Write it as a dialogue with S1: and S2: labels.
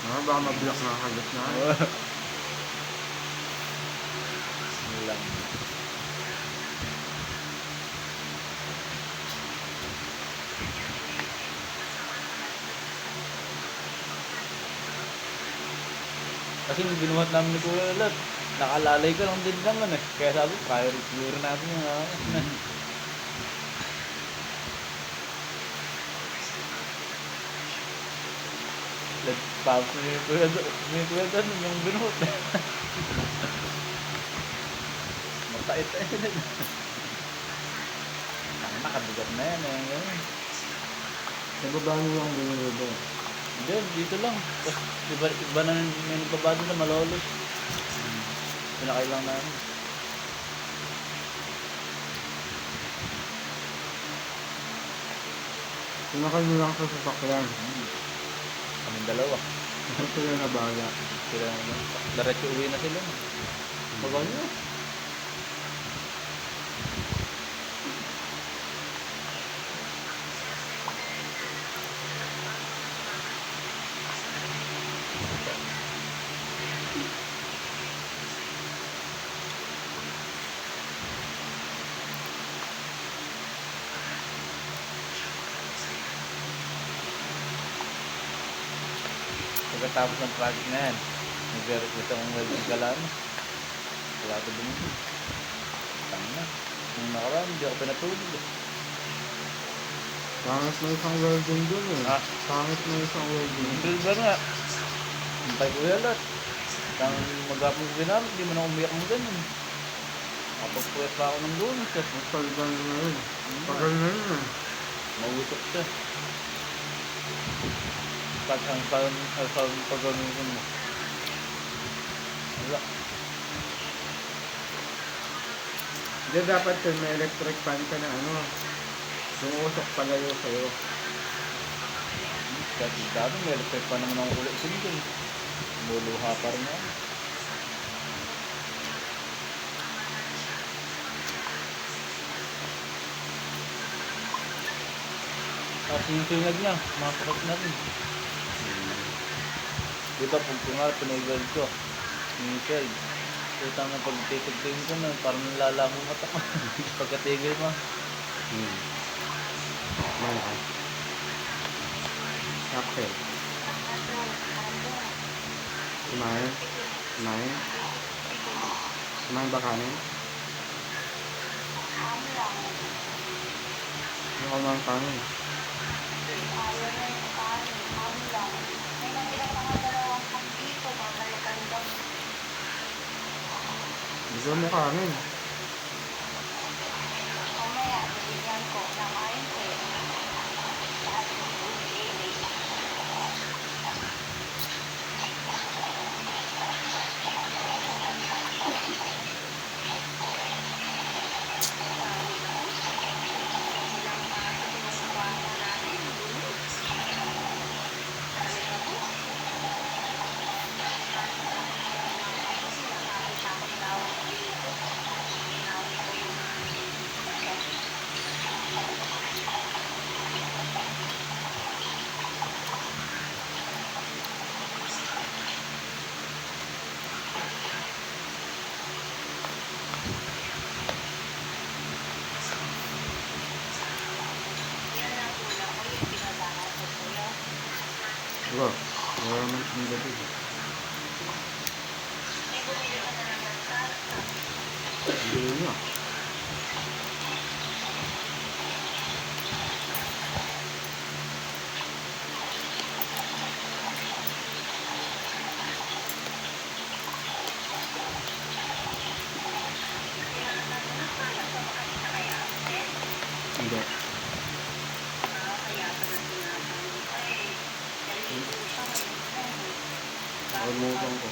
S1: Ah, baka mablock na kagat na.
S2: Yun lang. Kasi yung binuhat namin ni Kuya Lot, nakalalay ka lang din naman eh. Kaya sabi, priority siguro natin yung Tapos ni Kuya Lot yung binuhat. Mapait eh. Nakabigat na yan eh.
S1: Sa baba nyo lang binili ba?
S2: Hindi, dito lang. Tapos iba na may nagbabado na malolos. Pinakailang namin.
S1: Sinakay nyo lang sa sasakyan.
S2: Kaming dalawa.
S1: Ito sila na baga.
S2: Sila diretso uwi na sila. Bagal nyo. Pagkatapos ng project na yan, nag-request akong welding kalan. Wala ko din ito. Tama na. Nung nakaraan, hindi ako pinatulog eh.
S1: Pangit na isang welding dun eh.
S2: Ha?
S1: Pangit na isang welding.
S2: Yung silver nga. Hintay ko yan lahat. Nang mag-apong ko ginamit, di mo na umiyak mo ganun. Kapag-puwet pa ako ng doon.
S1: Magpalitan na yun. Tagal na yun eh.
S2: Mautok siya. Pag ang pag-gamitin mo. Wala.
S1: Hindi dapat yun, may electric fan ka na ano. Sumuusok palayo sa'yo.
S2: Kahit dati may electric pa naman ang ulit sinigan. Muluha pa rin ako. Tapos yung sinag niya, makakakit na rin. Diba pag kunwari pinag-weld ko, nickel. Utang na pag-titig-tigil ko na, parang nalala mo mata ko. Pagkatigil mo.
S1: Ano ka? Okay. Kumain? Kumain? Kumain ba kanin? Ano ka mga kanin? Gusto mo kanin?
S3: Mamaya, bibigyan ko. Nakain ko eh. Lahat ng ulit.
S1: Diba? Wala naman siyang gabi. Hindi niya. Hindi. Nakalimutan ko.